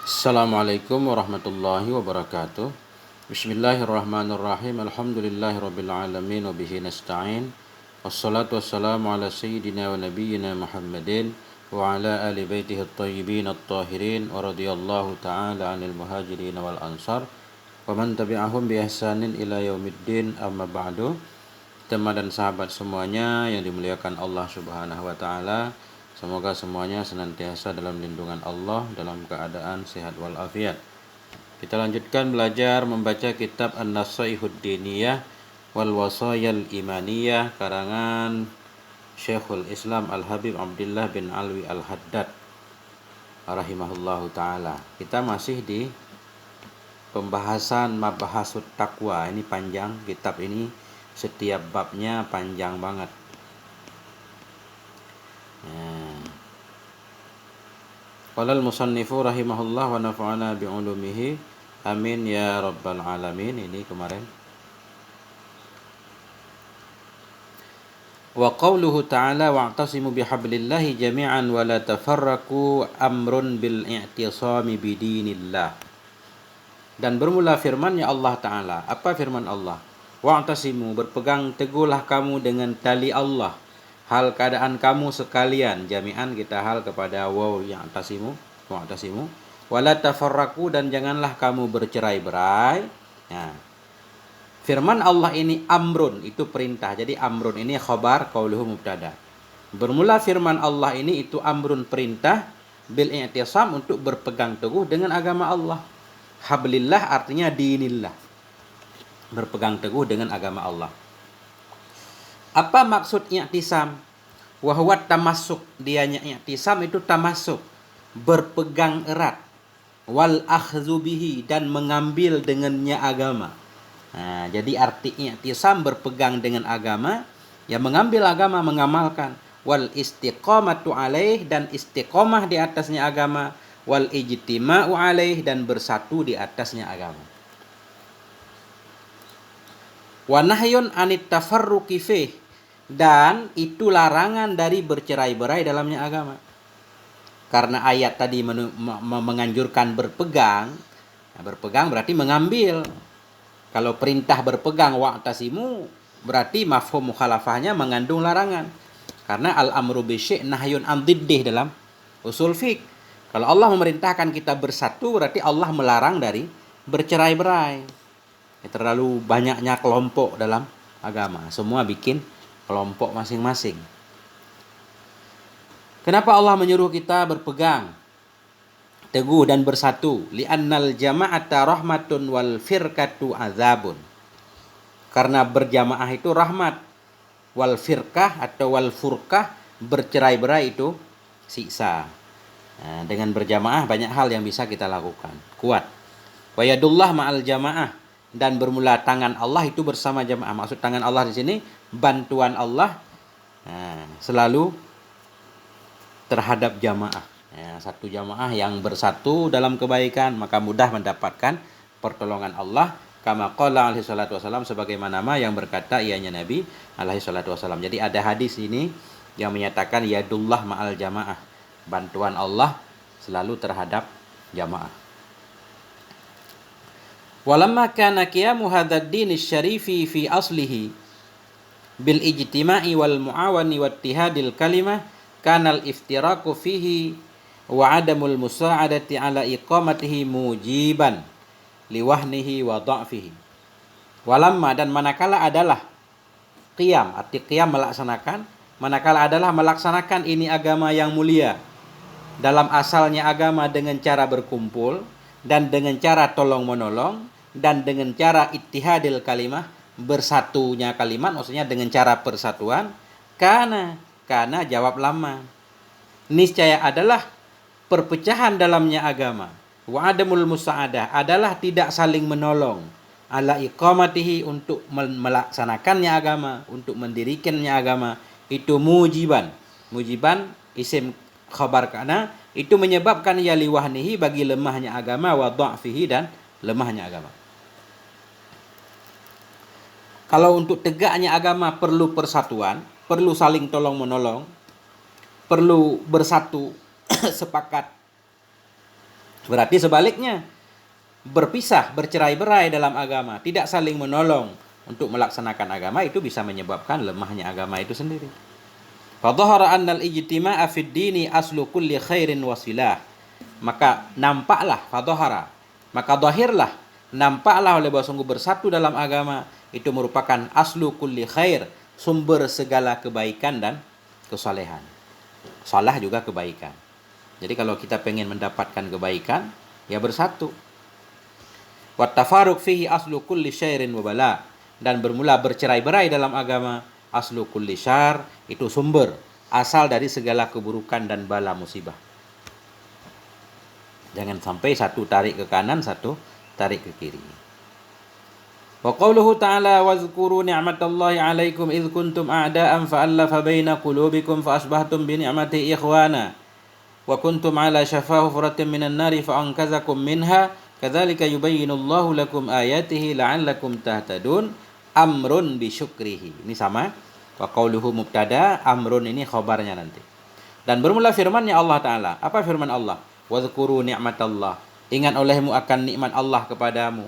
Assalamualaikum warahmatullahi wabarakatuh. Bismillahirrahmanirrahim. Alhamdulillahirabbil alamin wa bihi nasta'in. Wassalatu wassalamu ala sayyidina wa nabiyyina Muhammadin wa ala ali baitihi at-tayyibin at-tahirin wa radhiyallahu ta'ala 'anil muhajirin wal ansar wa man tabi'ahum bi ihsanin ila yaumiddin. Amma ba'du. Teman dan sahabat semuanya yang dimuliakan Allah Subhanahu wa taala, semoga semuanya senantiasa dalam lindungan Allah dalam keadaan sehat walafiat. Kita lanjutkan belajar membaca kitab An-Nasaihud Diniyah wal Wasayal Imaniyah karangan Syekhul Islam Al-Habib Abdullah bin Alwi Al-Haddad rahimahullahu taala. Kita masih di pembahasan Mabahasut Taqwa. Ini panjang kitab ini, setiap babnya panjang banget. Qala al-musannifu rahimahullah wa nafa'ana bi'ulumihi amin ya rabbal alamin. Ini kemarin. Wa qawluhu ta'ala wa'tasimu bihablillahi jami'an wa la tafarraqu amrun bil i'tisami bidinillah. Dan bermula firman-Nya Allah Ta'ala. Apa firman Allah? Wa'tasimu, berpegang teguhlah kamu dengan tali Allah, hal keadaan kamu sekalian. Jami'an kita hal kepada waw yang tasimu, wa'tasimu. Wala tafarraqu, dan janganlah kamu bercerai-berai. Nah, firman Allah ini amrun, itu perintah. Jadi amrun ini khabar, qauluhu mubtada. Bermula firman Allah ini itu amrun, perintah, bil i'tisam, untuk berpegang teguh dengan agama Allah. Hablillah artinya dinillah, berpegang teguh dengan agama Allah. Apa maksud i'tisam? Wahwa tamassuk, dianya i'tisam itu tamassuk, berpegang erat. Wal akhdzu bihi, dan mengambil dengannya agama. Nah, jadi arti i'tisam berpegang dengan agama, ya mengambil agama, mengamalkan. Wal istiqamatu alaih, dan istiqamah di atasnya agama. Wal ijtima'u alaih, dan bersatu di atasnya agama. Wa nahyun anit tafarruqi fih, dan itu larangan dari bercerai-berai dalamnya agama. Karena ayat tadi menganjurkan berpegang. Nah, berpegang berarti mengambil. Kalau perintah berpegang wa'tasimu, berarti mafhum mukhalafahnya mengandung larangan. Karena al-amru bisyai' nahyun an diddih dalam usul fiqh. Kalau Allah memerintahkan kita bersatu, berarti Allah melarang dari bercerai-berai. Terlalu banyaknya kelompok dalam agama. Semua bikin kelompok masing-masing. Kenapa Allah menyuruh kita berpegang teguh dan bersatu? Li'annal jama'ata rahmatun wal firqatu azabun. Karena berjamaah itu rahmat, wal firqah atau wal furqah, bercerai-berai itu siksa. Nah, dengan berjamaah banyak hal yang bisa kita lakukan. Kuat. Wa yadullah ma'al jamaah, dan bermula tangan Allah itu bersama jamaah. Maksud tangan Allah di sini bantuan Allah selalu terhadap jamaah. Satu jamaah yang bersatu dalam kebaikan, maka mudah mendapatkan pertolongan Allah. Kama qala alaihi salatu wasallam, sebagaimana yang berkata ianya Nabi alaihi salatu wasallam. Jadi ada hadis ini yang menyatakan yadullah ma'al jamaah, bantuan Allah selalu terhadap jamaah. Walamma kana qiyamu hadzal din asy-syarifi fi aslihi bil ijtima'i wal mu'awani wa ittihadil kalimah, kana al-iftiraqu fihi wa adamul musa'adati ala iqamatihi mujiban liwahnihi wa dha'fihi. Walamma, dan manakala adalah qiyam, arti qiyam melaksanakan, manakala adalah melaksanakan ini agama yang mulia, dalam asalnya agama dengan cara berkumpul dan dengan cara tolong menolong dan dengan cara ittihadil kalimah, bersatunya kalimat, maksudnya dengan cara persatuan. Karena jawab lama, niscaya adalah perpecahan dalamnya agama. Wa adamul musa'adah, adalah tidak saling menolong. Ala iqamatihi, untuk melaksanakannya agama, untuk mendirikannya agama. Itu mujiban isim khabar kana, itu menyebabkan ya liwahnihi, bagi lemahnya agama, wa dha'fihi, dan lemahnya agama. Kalau untuk tegaknya agama perlu persatuan, perlu saling tolong menolong, perlu bersatu sepakat Berarti sebaliknya, berpisah, bercerai-berai dalam agama, tidak saling menolong untuk melaksanakan agama, itu bisa menyebabkan lemahnya agama itu sendiri. Fadhahara annal ijtima'a fid dini aslu kulli khairin wasilah. Maka nampaklah, fadhahara, maka zahirlah, nampaklah oleh bahwa sungguh bersatu dalam agama itu merupakan aslu kulli khair, sumber segala kebaikan dan kesalehan. Salah juga kebaikan. Jadi kalau kita pengen mendapatkan kebaikan, ya bersatu. Wat tafaruq fihi aslu kulli syairin wa bala. Dan bermula bercerai-berai dalam agama, aslu kulli syar, itu sumber, asal dari segala keburukan dan bala musibah. Jangan sampai satu tarik ke kanan, satu tarik ke kiri. Wa qauluhu ta'ala wazkuru ni'matallahi 'alaikum idh kuntum a'da'an fa'alafa baina qulubikum fa asbahtum bi ni'matihi ikhwana wa kuntum 'ala shafa hufratin minan nari fa anqadhakum minha kadzalika yubayyinullahu lakum ayatihi la'allakum tahtadun. Amrun bi syukrihi. Ini sama. Wa qauluhu mubtada, amrun ini khabarnya nanti. Dan bermula firman-Nya Allah Ta'ala. Apa firman Allah? Wadhkuru ni'matallah. Ingat olehmu akan nikmat Allah kepadamu.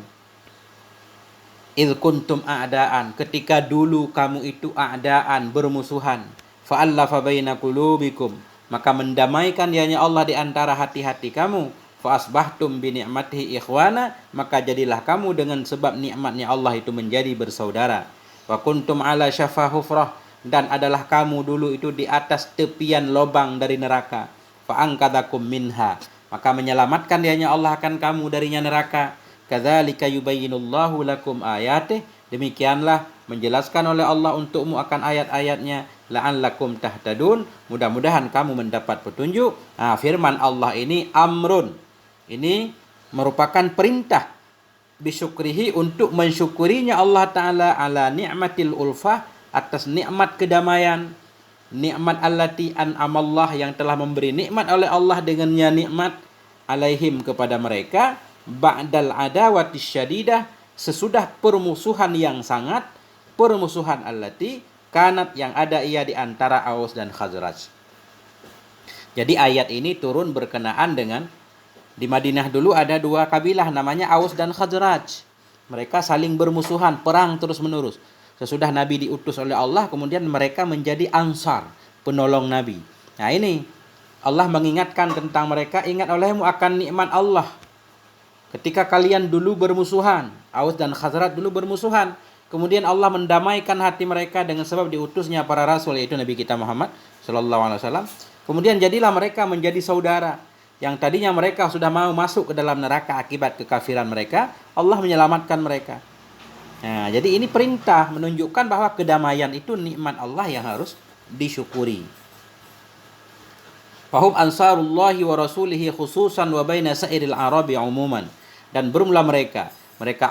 Idh kuntum a'daan. Ketika dulu kamu itu a'daan, bermusuhan. Fa'allafa baina qulubikum. Maka mendamaikan dianya Allah di antara hati-hati kamu. Fa'asbahtum bi ni'matihi ikhwana. Maka jadilah kamu dengan sebab nikmatnya Allah itu menjadi bersaudara. Wa kuntum ala syafa hufrah. Dan adalah kamu dulu itu di atas tepian lobang dari neraka. Fa'angkadakum minha. Maka menyelamatkan dianya Allah akan kamu darinya neraka. Kadzalika yubayyinullahu lakum ayatih. Demikianlah menjelaskan oleh Allah untukmu akan ayat-ayatnya. La'allakum tahtadun. Mudah-mudahan kamu mendapat petunjuk. Nah, firman Allah ini amrun. Ini merupakan perintah bisyukrihi, untuk mensyukurinya Allah Ta'ala ala ni'matil ulfah, atas nikmat kedamaian, nikmat allati an'amallah, yang telah memberi nikmat oleh Allah dengannya nikmat alaihim kepada mereka, ba'dal adawati syadidah, sesudah permusuhan yang sangat, permusuhan allati kanat, yang ada ia di antara Aus dan Khazraj. Jadi ayat ini turun berkenaan dengan di Madinah dulu ada dua kabilah namanya Aus dan Khazraj. Mereka saling bermusuhan, perang terus-menerus. Sesudah Nabi diutus oleh Allah, kemudian mereka menjadi Ansar, penolong Nabi. Nah ini, Allah mengingatkan tentang mereka, ingat olehmu akan nikmat Allah. Ketika kalian dulu bermusuhan, Aus dan Khazraj dulu bermusuhan. Kemudian Allah mendamaikan hati mereka dengan sebab diutusnya para rasul, yaitu Nabi kita Muhammad SAW. Kemudian jadilah mereka menjadi saudara. Yang tadinya mereka sudah mau masuk ke dalam neraka akibat kekafiran mereka, Allah menyelamatkan mereka. Nah, jadi ini perintah menunjukkan bahwa kedamaian itu nikmat Allah yang harus disyukuri. Fahum ansarullahi wa rasulihi khususan wa baina sairil arabi umuman. Dan bermula mereka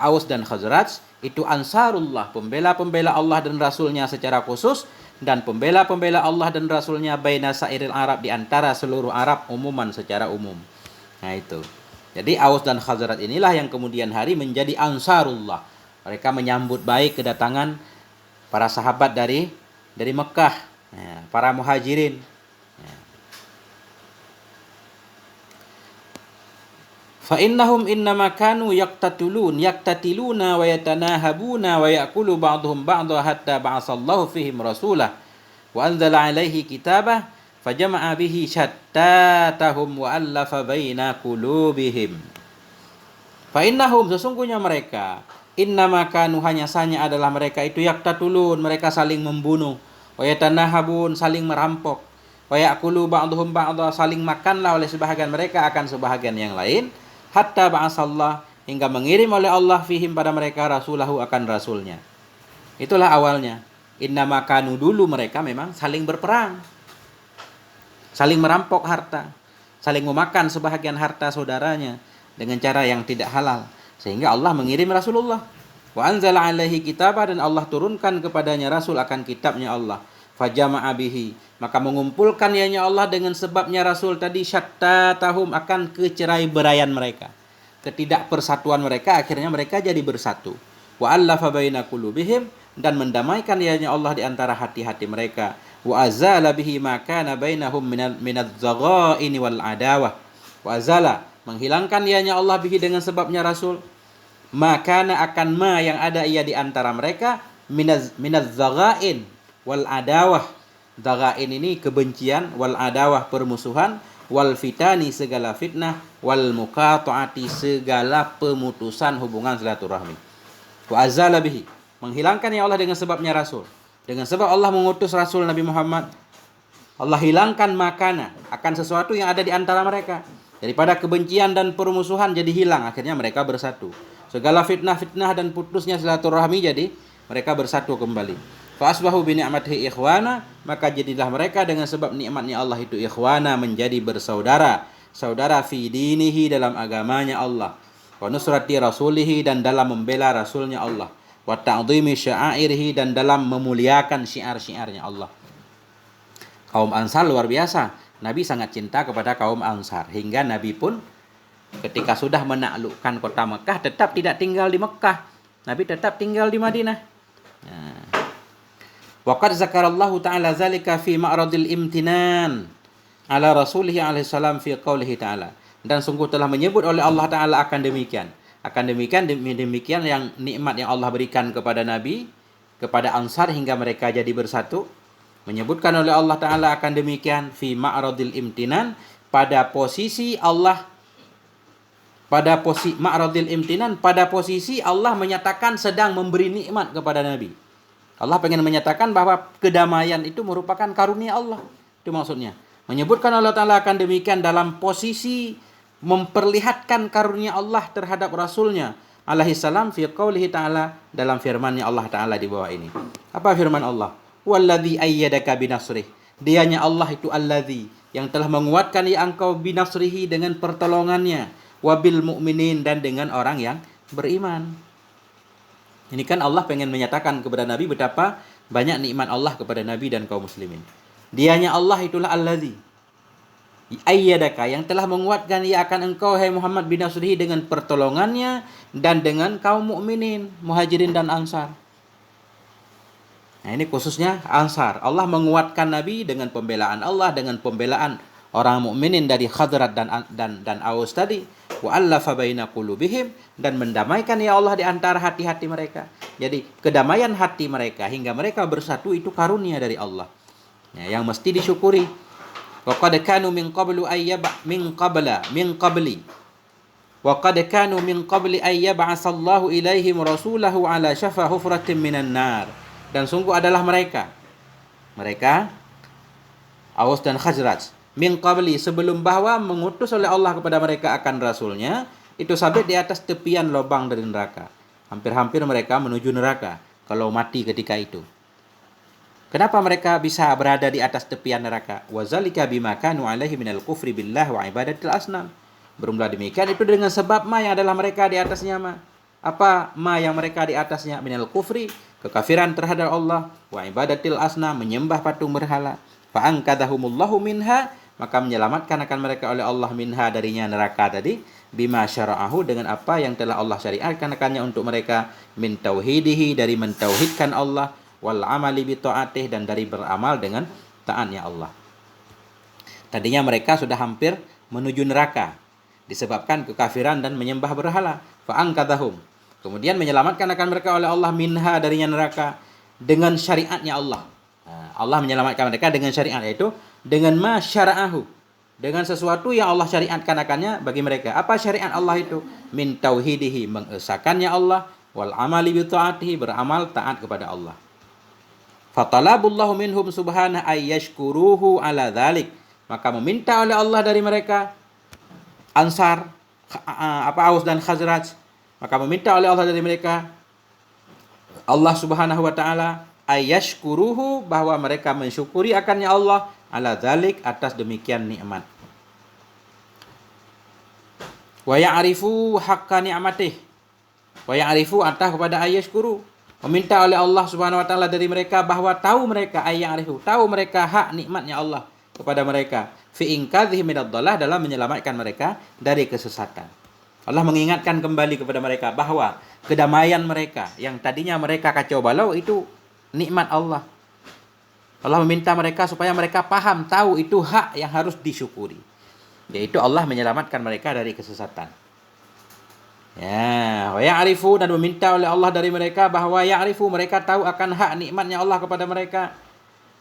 Aus dan Khazraj itu ansarullah, pembela-pembela Allah dan Rasulnya secara khusus, dan pembela-pembela Allah dan Rasulnya baina sairil Arab, di antara seluruh Arab umuman, secara umum. Nah itu. Jadi Aus dan Khazraj inilah yang kemudian hari menjadi ansarullah. Mereka menyambut baik kedatangan para sahabat dari Mekah, para muhajirin. Fa innahum innama kanu yaktatiluna wa yatanahabuna wa ya'kulu ba'dhum ba'dha hatta ba'asallahu fihim rasulah wa anzala 'alaihi kitabah fajama'a bihi shattatahum wa allafa baina qulubihim. Fa innahum, sesungguhnya mereka, innama kanu, hanya saja adalah mereka itu yaktatulun, mereka saling membunuh, wa yatanahabun, saling merampok, wa ya'kulu ba'dhum ba'dha, saling makanlah oleh sebahagian mereka akan sebahagian yang lain, hatta ba'asallah, hingga mengirim oleh Allah fihim pada mereka rasulahu, akan rasulnya. Itulah awalnya. Innama kanu, dulu mereka memang saling berperang, saling merampok harta, saling memakan sebahagian harta saudaranya dengan cara yang tidak halal, sehingga Allah mengirim Rasulullah. Wa anzala 'alaihi kitabah, dan Allah turunkan kepadanya rasul akan kitabnya Allah. Fajama'a bihi, maka mengumpulkan ianya Allah dengan sebabnya rasul tadi, syattatahum, akan kecerai-beraian mereka, ketidakpersatuan mereka, akhirnya mereka jadi bersatu. Wa allafa baina qulubihim, dan mendamaikan ianya Allah di antara hati-hati mereka. Wa azala bihi ma kana bainahum minadz-dzaghaini wal adawah. Wa azala, menghilangkan ianya Allah bihi dengan sebabnya Rasul, maka akan ma yang ada ia di antara mereka minaz zaghain wal adawah. Zaghain ini kebencian, wal adawah permusuhan, wal fitani segala fitnah, wal muqata'ati segala pemutusan hubungan silaturahmi. Wa azala bihi, menghilangkan ya Allah dengan sebabnya Rasul. Dengan sebab Allah mengutus Rasul Nabi Muhammad, Allah hilangkan makana akan sesuatu yang ada di antara mereka. Daripada kebencian dan permusuhan jadi hilang, akhirnya mereka bersatu. Segala fitnah-fitnah dan putusnya silaturahmi jadi mereka bersatu kembali. Fa asbahu bi ni'matihi ikhwana, maka jadilah mereka dengan sebab nikmatnya Allah itu ikhwana, menjadi bersaudara, saudara fi dinihi dalam agamanya Allah, wa nusrati rasulihi dan dalam membela rasulnya Allah, wa ta'dhimi sya'airihi dan dalam memuliakan syiar-syiarnya Allah. Kaum Ansar luar biasa. Nabi sangat cinta kepada kaum Ansar hingga Nabi pun ketika sudah menaklukkan kota Mekah tetap tidak tinggal di Mekah. Nabi tetap tinggal di Madinah. Nah. Waqad zakarallahu ta'ala zalika fi ma'radil imtinan ala rasulih alaihi salam fi qaulihi ta'ala. Dan sungguh telah menyebut oleh Allah Ta'ala akan demikian. Demikian yang nikmat yang Allah berikan kepada Nabi, kepada Ansar hingga mereka jadi bersatu. Menyebutkan oleh Allah Ta'ala akan demikian fi ma'radil imtinan, pada posisi Allah, pada posisi ma'radil imtinan, pada posisi Allah menyatakan sedang memberi nikmat kepada Nabi. Allah pengen menyatakan bahwa kedamaian itu merupakan karunia Allah. Itu maksudnya. Menyebutkan Allah Ta'ala akan demikian dalam posisi memperlihatkan karunia Allah terhadap Rasulnya alaihi salam fi qaulihi ta'ala, dalam firman-Nya Allah Ta'ala di bawah ini. Apa firman Allah? Walladzi ayyadaka binasrih. Dianya Allah itu alladzi, yang telah menguatkan engkau binasrihi dengan pertolongannya, wabil mu'minin dan dengan orang yang beriman. Ini kan Allah pengen menyatakan kepada Nabi betapa banyak nikmat Allah kepada Nabi dan kaum muslimin. Dianya Allah itulah alladzi ayyadaka, yang telah menguatkan ia akan engkau hai Muhammad binasrihi dengan pertolongannya dan dengan kaum mukminin, muhajirin dan ansar. Nah, ini khususnya Ansar. Allah menguatkan Nabi dengan pembelaan Allah, dengan pembelaan orang mukminin dari Khazraj dan Aus tadi. Wa allafa baina qulubihim, dan mendamaikan ya Allah di antara hati-hati mereka. Jadi kedamaian hati mereka hingga mereka bersatu itu karunia dari Allah. Ya, yang mesti disyukuri. Wa qad kanu min qabli Wa qad kanu min qabli ayyab'asallahu ilaihim rasulahu ala syafa hufratin minan nar. Dan sungguh adalah mereka Aus dan Khazraj min qabli, sebelum bahwa mengutus oleh Allah kepada mereka akan Rasulnya, itu sampai di atas tepian lubang dari neraka. Hampir-hampir mereka menuju neraka kalau mati ketika itu. Kenapa mereka bisa berada di atas tepian neraka? Wazalika bima kanu alaihi minal kufri billah wa ibadatil asnam. Bermula demikian itu dengan sebab ma yang adalah mereka di atasnya ma. Apa ma yang mereka di atasnya? Minal kufri, kekafiran terhadap Allah, wa ibadatil asnam, menyembah patung berhala. Fa ankadahumullahu minha, maka menyelamatkan akan mereka oleh Allah minha, darinya neraka tadi, bima syara'ahu, dengan apa yang telah Allah syariatkan akannya untuk mereka, min tauhidihi, dari mentauhidkan Allah, wal amali bi ta'atih, dan dari beramal dengan taatnya Allah. Tadinya mereka sudah hampir menuju neraka disebabkan kekafiran dan menyembah berhala. Fa ankadahum, kemudian menyelamatkan akan mereka oleh Allah minha, darinya neraka, dengan syariatnya Allah. Allah menyelamatkan mereka dengan syariat, yaitu dengan ma syara'ahu, dengan sesuatu yang Allah syariatkan akannya bagi mereka. Apa syariat Allah itu? Min tauhidihi, mengesakannya Allah, wal amali bi ta'atihi, beramal taat kepada Allah. Fatalabullahu minhum subhanahu ayyashkuruhu ala dzalik, maka meminta oleh Allah dari mereka Ansar, Aus dan Khazraj, maka meminta oleh Allah dari mereka Allah Subhanahu wa taala ayyashkuruhu, bahwa mereka mensyukuri akannya Allah ala dzalik, atas demikian nikmat. Wa ya'rifu haqqa ni'matih, wa ya'rifu atah kepada ayyashkuru, meminta oleh Allah Subhanahu wa taala dari mereka bahwa tahu mereka ayyarifu, tahu mereka hak nikmatnya Allah kepada mereka, fi inkadhihi minadh-dhalah, dalam menyelamatkan mereka dari kesesatan. Allah mengingatkan kembali kepada mereka bahwa kedamaian mereka yang tadinya mereka kacau balau itu nikmat Allah. Allah meminta mereka supaya mereka paham, tahu itu hak yang harus disyukuri. yaitu Allah menyelamatkan mereka dari kesesatan. Ya, wa ya'rifu, dan meminta oleh Allah dari mereka bahwa ya'rifu, mereka tahu akan hak nikmatnya Allah kepada mereka,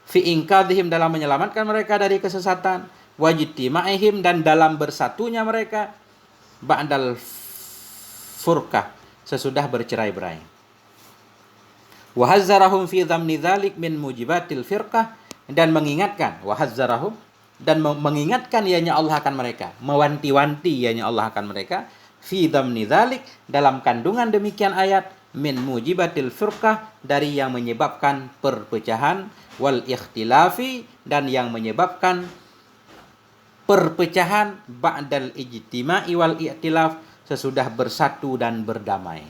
fi inqadhihim, dalam menyelamatkan mereka dari kesesatan, wajtima'ihim, dan dalam bersatunya mereka, ba'dal furqah, sesudah bercerai-berai. Wa hazzarahum fi dhamni dzalik min mujibatil firqah, dan mengingatkan, wa hazzarahum, dan mengingatkan ianya Allah akan mereka, mewanti-wanti ianya Allah akan mereka, fi dhamni dzalik, dalam kandungan demikian ayat, min mujibatil firqah, dari yang menyebabkan perpecahan, wal ikhtilafi, dan yang menyebabkan perpecahan, ba'dal ijtima'i wal i'tilaf, sesudah bersatu dan berdamai.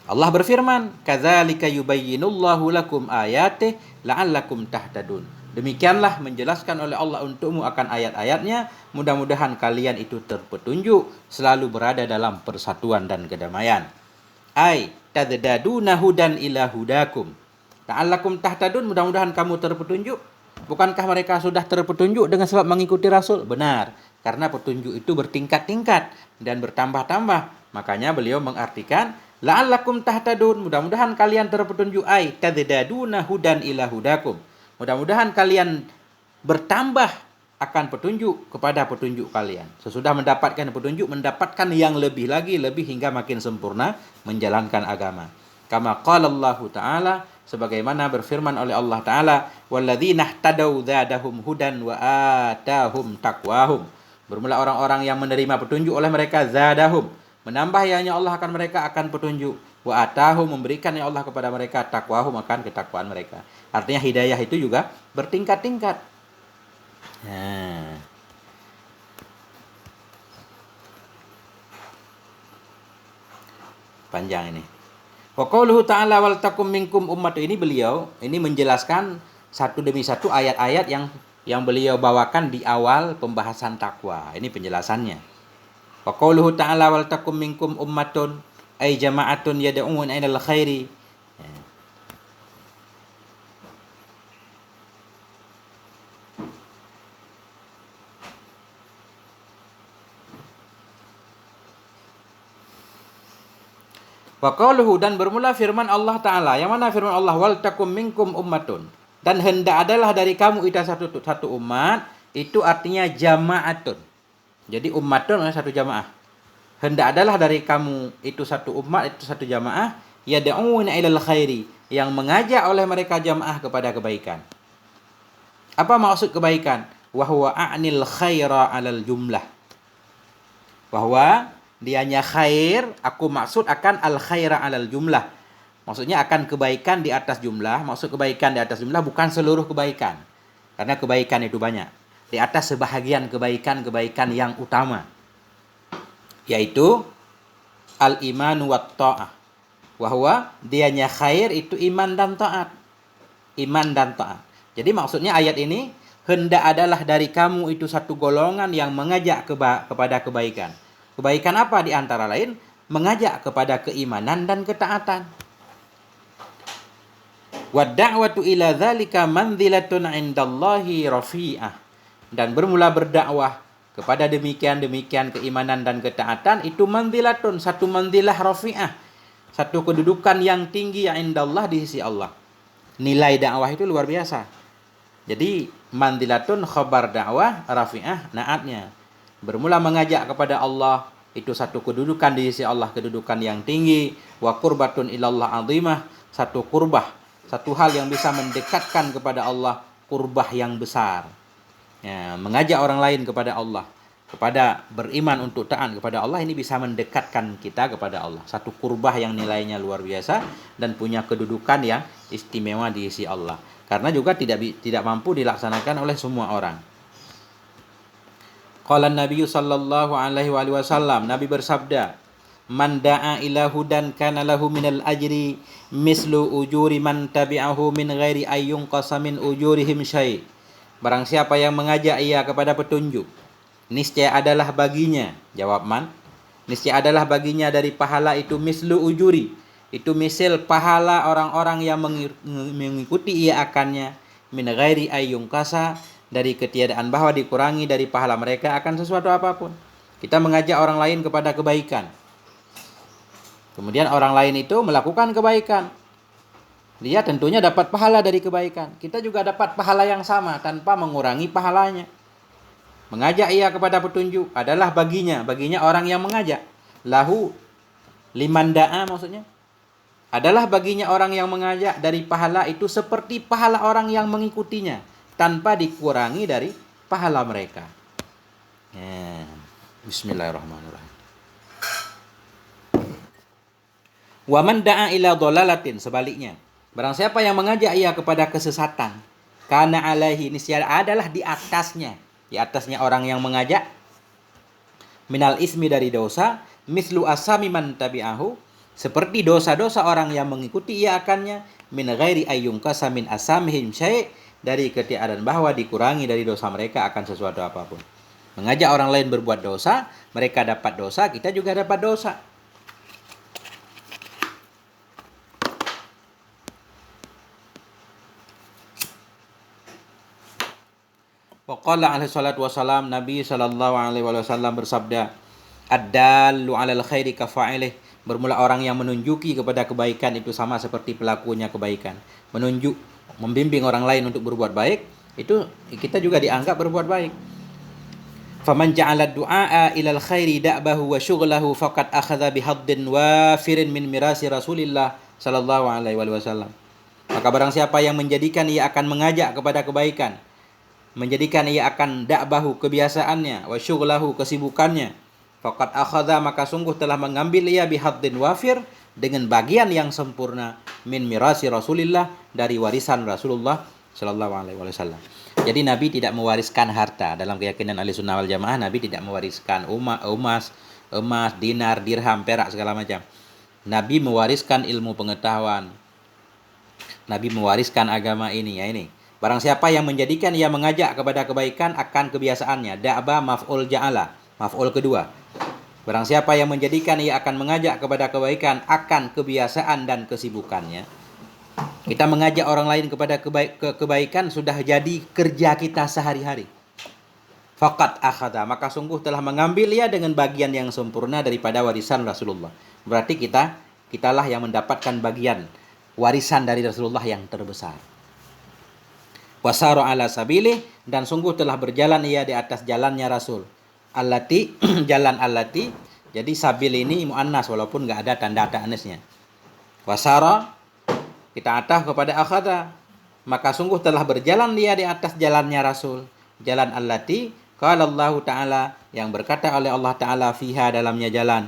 Allah berfirman, kadzalika yubayyinullahu lakum ayatih la'allakum tahtadun. Demikianlah menjelaskan oleh Allah untukmu akan ayat-ayatnya, mudah-mudahan kalian itu terpetunjuk, selalu berada dalam persatuan dan kedamaian. Ai tadaduna hudan ila hudakum la'allakum tahtadun, mudah-mudahan kamu terpetunjuk. Bukankah mereka sudah terpetunjuk dengan sebab mengikuti Rasul? Benar, karena petunjuk itu bertingkat-tingkat dan bertambah-tambah. Makanya beliau mengartikan la'allakum tahtadun, mudah-mudahan kalian terpetunjuk. Ai tadaduna hudan ila hudakum, mudah-mudahan kalian bertambah akan petunjuk kepada petunjuk kalian. Sesudah mendapatkan petunjuk, mendapatkan yang lebih lagi, lebih hingga makin sempurna menjalankan agama. Kama qala Allah Ta'ala, sebagaimana berfirman oleh Allah Ta'ala, walladzina ihtadaw zadahum hudan wa atahum taqwahum. Bermula orang-orang yang menerima petunjuk oleh mereka, zadahum, menambah ianya Allah akan mereka akan petunjuk, wa atahum, memberikan ya Allah kepada mereka, taqwahum, akan ketakwaan mereka. Artinya hidayah itu juga bertingkat-tingkat. Nah, panjang ini. Wa qauluhu ta'ala wal takum minkum ummatu, ini beliau ini menjelaskan satu demi satu ayat-ayat yang beliau bawakan di awal pembahasan takwa. Ini penjelasannya. Wa qauluhu ta'ala wal takum minkum ummatun ay jama'atun yad'un ilal khairi. Wa qauluhu, dan bermula firman Allah Ta'ala. Yang mana firman Allah? Wal takum minkum ummatun, dan hendak adalah dari kamu itu satu umat. Itu artinya jama'atun. Jadi ummatun adalah satu jamaah. Hendak adalah dari kamu itu satu umat, itu satu jamaah, yad'una ilal khairi, yang mengajak oleh mereka jamaah kepada kebaikan. Apa maksud kebaikan? Wa huwa a'nil khaira 'alal jumlah. Bahwa dianya khair, aku maksud akan al khaira 'alal jumlah. Maksudnya akan kebaikan di atas jumlah. Maksud kebaikan di atas jumlah bukan seluruh kebaikan, karena kebaikan itu banyak. Di atas sebahagian kebaikan-kebaikan yang utama, yaitu al-iman wa ta'ah. Bahwa dianya khair itu iman dan taat. Iman dan taat. Jadi maksudnya ayat ini, hendak adalah dari kamu itu satu golongan yang mengajak kepada kebaikan. Kebaikan apa? Di antara lain mengajak kepada keimanan dan ketaatan. Wa da'watu ila dzalika manzilatun 'indallahi rafi'ah. Dan bermula berdakwah kepada demikian keimanan dan ketaatan itu manzilatun, satu manzilah rafi'ah, satu kedudukan yang tinggi yang indallah, di sisi Allah. Nilai dakwah itu luar biasa. Jadi manzilatun khabar dakwah, rafi'ah naatnya. Bermula mengajak kepada Allah itu satu kedudukan di sisi Allah, kedudukan yang tinggi. Wa qurbatun ilallah azimah, satu kurbah, satu hal yang bisa mendekatkan kepada Allah, kurbah yang besar. Ya, mengajak orang lain kepada Allah, kepada beriman untuk taat kepada Allah, ini bisa mendekatkan kita kepada Allah. Satu kurbah yang nilainya luar biasa dan punya kedudukan yang istimewa di sisi Allah. Karena juga tidak mampu dilaksanakan oleh semua orang. Qala Nabi sallallahu alaihi wasallam, Nabi bersabda, man da'a ila hudan kana lahu minal ajri mislu ujuri man tabi'ahu min ghairi ayyun qasamin ujurihim syai'. Barang siapa yang mengajak ia kepada petunjuk, niscaya adalah baginya, jawab man, niscaya adalah baginya dari pahala itu mislu ujuri, itu misal pahala orang-orang yang mengikuti ia akannya, min ghairi ayyun qasa, dari ketiadaan bahwa dikurangi dari pahala mereka akan sesuatu apapun. Kita mengajak orang lain kepada kebaikan. Kemudian orang lain itu melakukan kebaikan. Dia tentunya dapat pahala dari kebaikan. Kita juga dapat pahala yang sama tanpa mengurangi pahalanya. Mengajak ia kepada petunjuk adalah baginya orang yang mengajak. Lahu liman da'a maksudnya. Adalah baginya orang yang mengajak dari pahala itu seperti pahala orang yang mengikutinya tanpa dikurangi dari pahala mereka. Bismillahirrahmanirrahim. Wa man da'a ila dhalalatin, sebaliknya. Barang siapa yang mengajak ia kepada kesesatan, kana alaihi, niscaya adalah di atasnya orang yang mengajak, minal ismi, dari dosa, mislu asami man tabi'ahu, seperti dosa-dosa orang yang mengikuti ia akannya, min ghairi ayyung kasamin asamihim syai', dari ketiadaan bahwa dikurangi dari dosa mereka akan sesuatu apapun. Mengajak orang lain berbuat dosa, mereka dapat dosa, kita juga dapat dosa. Waqala alaihi salatu wassalam, Nabi sallallahu alaihi wasallam bersabda, ad-dallu 'alal khairi kafa'ilih, bermula orang yang menunjuki kepada kebaikan itu sama seperti pelakunya kebaikan. Menunjuk, membimbing orang lain untuk berbuat baik, itu kita juga dianggap berbuat baik. Faman ja'ala du'a ilal khairi da'bahu wa syughlahu faqad akhadha bihaddin wafirin min mirasi Rasulillah sallallahu alaihi wasallam. Maka barang siapa yang menjadikan ia akan mengajak kepada kebaikan, menjadikan ia akan da'bahu, kebiasaannya, wa syughlahu, kesibukannya, faqad akhadha, maka sungguh telah mengambil ia bihaddin wafir, dengan bagian yang sempurna, min mirasi Rasulillah, dari warisan Rasulullah sallallahu alaihi wasallam. Jadi Nabi tidak mewariskan harta. Dalam keyakinan Ahlussunnah wal Jamaah, Nabi tidak mewariskan emas, dinar, dirham, perak, segala macam. Nabi mewariskan ilmu pengetahuan. Nabi mewariskan agama ini, ya ini. Barang siapa yang menjadikan ia mengajak kepada kebaikan akan kebiasaannya, da'ba maf'ul ja'ala, maf'ul kedua. Barang siapa yang menjadikan ia akan mengajak kepada kebaikan akan kebiasaan dan kesibukannya. Kita mengajak orang lain kepada kebaikan sudah jadi kerja kita sehari-hari. Faqad akhadha, maka sungguh telah mengambil ia dengan bagian yang sempurna daripada warisan Rasulullah. Berarti kitalah yang mendapatkan bagian warisan dari Rasulullah yang terbesar. Wasaru ala sabilih, dan sungguh telah berjalan ia di atas jalannya Rasul. Allati, jalan allati. Jadi sabil ini muannas walaupun enggak ada tanda ta'anisnya. Wasara, kita ataf kepada akhadha, maka sungguh telah berjalan dia di atas jalannya Rasul. Jalan allati, qala Allah Ta'ala, yang berkata oleh Allah Ta'ala, fiha, dalamnya jalan.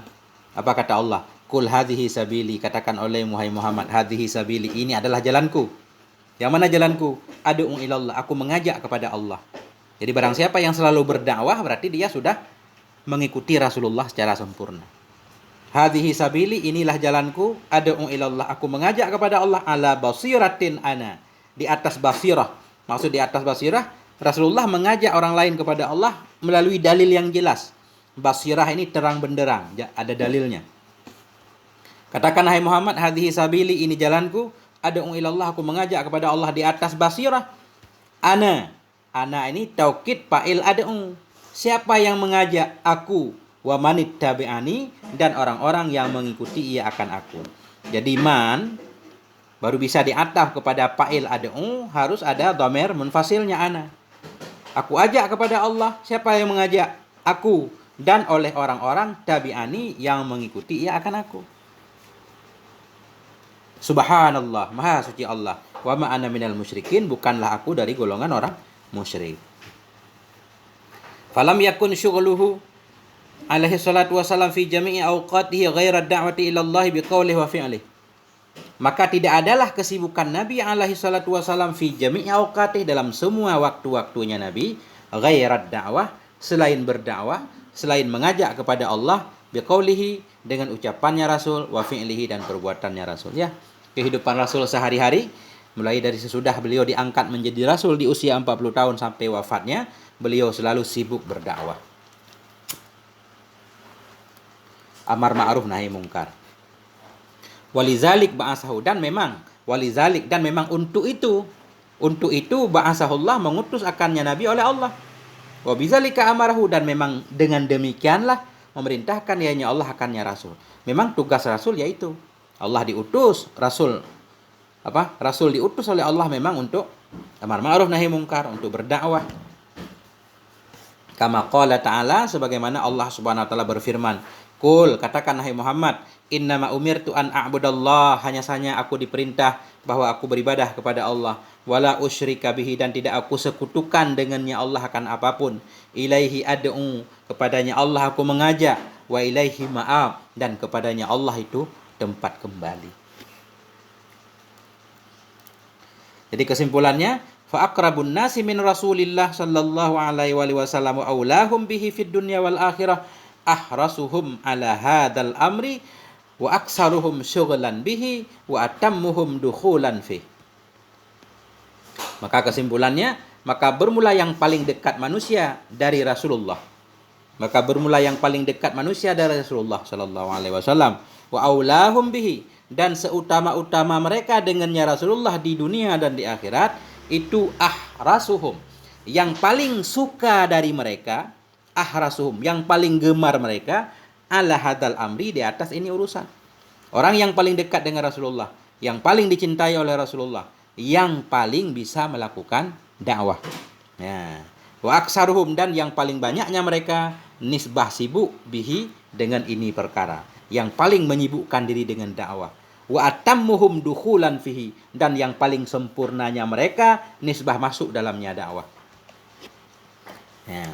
Apa kata Allah? Kul hadhihi sabili, katakan oleh Muhammad, hadhihi sabili, ini adalah jalanku. Yang mana jalanku? Adu'u ilallah, aku mengajak kepada Allah. Jadi barang siapa yang selalu berdakwah, berarti dia sudah mengikuti Rasulullah secara sempurna. Hadhihi sabili, inilah jalanku, adu'u ilallah, aku mengajak kepada Allah, ala basiratin ana, di atas basirah. Maksud di atas basirah, Rasulullah mengajak orang lain kepada Allah melalui dalil yang jelas. Basirah ini terang benderang, ada dalilnya. Katakan, hai Muhammad, hadhihi sabili, ini jalanku, adu'u ilallah, aku mengajak kepada Allah di atas basirah. Ana ini taukid fa'il adu'u. Siapa yang mengajak? Aku. Wa manit tabi'ani, dan orang-orang yang mengikuti ia akan aku. Jadi man baru bisa diataf kepada fa'il adu'u, harus ada dhamir munfasilnya ana. Aku ajak kepada Allah. Siapa yang mengajak? Aku. Dan oleh orang-orang tabi'ani yang mengikuti ia akan aku. Subhanallah, maha suci Allah. Wa ma ana minal musyrikin, bukanlah aku dari golongan orang musyrik. Falam yakun syughluhu alaihi salatu wasalam fi jami'i awqatihi ghaira da'wati ila Allah biqaulihi wa fi'lihi. Maka tidak adalah kesibukan Nabi alaihi salatu wasalam fi jami'i awqatihi, dalam semua waktu-waktunya Nabi, ghaira da'wah, selain berdakwah, selain mengajak kepada Allah, biqaulihi, dengan ucapannya Rasul, wa fi'lihi, dan perbuatannya Rasul. Ya, kehidupan Rasul sehari-hari, mulai dari sesudah beliau diangkat menjadi Rasul di usia 40 tahun sampai wafatnya, beliau selalu sibuk berdakwah. Amar ma'ruf nahi mungkar. Walizalik ba'asahu, dan memang untuk itu Untuk itu ba'asahullah, mengutus akannya Nabi oleh Allah. Wa bidzalika amarahu, dan memang dengan demikianlah memerintahkan ianya Allah akannya Rasul. Memang tugas Rasul yaitu Allah diutus, Rasul diutus oleh Allah memang untuk amar ma'ruf nahi mungkar, untuk berdakwah. Kama qala ta'ala, sebagaimana Allah Subhanahu wa taala berfirman, "Qul," katakan hai Muhammad, "innama umirtu an a'budallah," hanya saja aku diperintah bahwa aku beribadah kepada Allah, wala usyrika bihi, dan tidak aku sekutukan dengannya Allah akan apapun, ilaihi ad'u, kepadanya Allah aku mengajak, wa ilaihi ma'ab, dan kepadanya Allah itu tempat kembali. Jadi kesimpulannya, fa aqrabun nasi min Rasulillah sallallahu alaihi wasallam wa aulahum bihi fid dunya wal akhirah ahrasuhum ala hadzal amri wa aksaruhum syughlan bihi wa atammuhum dukhulan fi. Maka kesimpulannya, maka bermula yang paling dekat manusia dari Rasulullah. Maka bermula yang paling dekat manusia dari Rasulullah sallallahu alaihi wasallam, wa aulahum bihi, dan seutama-utama mereka dengannya Rasulullah di dunia dan di akhirat, itu ahrasuhum, yang paling suka dari mereka, ahrasuhum, yang paling gemar mereka, ala hadal amri, di atas ini urusan. Orang yang paling dekat dengan Rasulullah, yang paling dicintai oleh Rasulullah, yang paling bisa melakukan dakwah. Ya. Wa aksaruhum, dan yang paling banyaknya mereka nisbah sibuk bihi, dengan ini perkara, yang paling menyibukkan diri dengan dakwah. Wa atammuhum dukhulan fihi, dan yang paling sempurnanya mereka nisbah masuk dalamnya dakwah. Ya.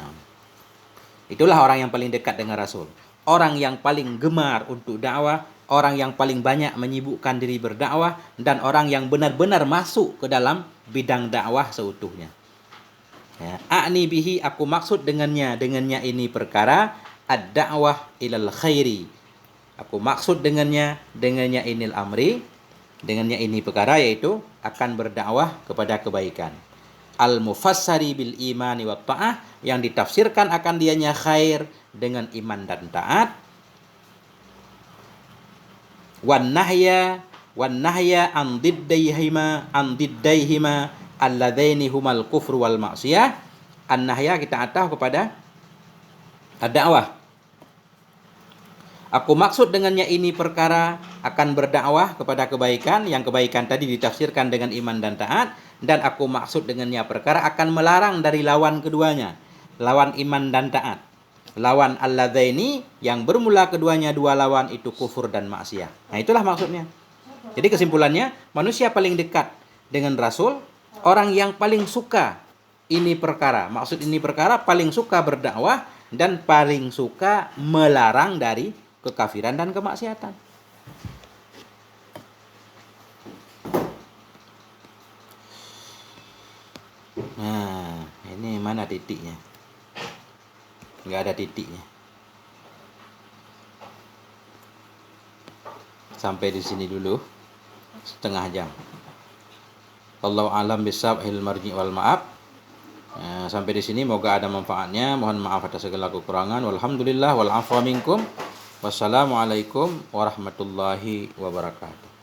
Itulah orang yang paling dekat dengan Rasul, orang yang paling gemar untuk dakwah, orang yang paling banyak menyibukkan diri berdakwah, dan orang yang benar-benar masuk ke dalam bidang dakwah seutuhnya. Ya, a'ni bihi, aku maksud dengannya ini perkara, ad-da'wah ilal khairi. Aku maksud dengannya inil amri, dengannya ini perkara, yaitu akan berdakwah kepada kebaikan. Al-mufassari bil imani wa ta'ah, yang ditafsirkan akan dianya khair dengan iman dan taat. Wan nahya an diddayhima alladzaini humal kufru wal ma'siyah. An-nahya kita ataf kepada ad-da'wah. Aku maksud dengannya ini perkara akan berdakwah kepada kebaikan, yang kebaikan tadi ditafsirkan dengan iman dan taat, dan aku maksud dengannya perkara akan melarang dari lawan keduanya, lawan iman dan taat. Lawan alladzaini, yang bermula keduanya dua lawan itu kufur dan maksiat. Nah, itulah maksudnya. Jadi kesimpulannya, manusia paling dekat dengan Rasul, orang yang paling suka ini perkara. Maksud ini perkara, paling suka berdakwah dan paling suka melarang dari kekafiran dan kemaksiatan. Nah, ini mana titiknya? Nggak ada titiknya. Sampai di sini dulu, setengah jam. Wallahu a'lam bishawab, marji wal ma'ab. Sampai di sini, moga ada manfaatnya. Mohon maaf atas segala kekurangan. Walhamdulillah wal afwa minkum. Wassalamualaikum warahmatullahi wabarakatuh.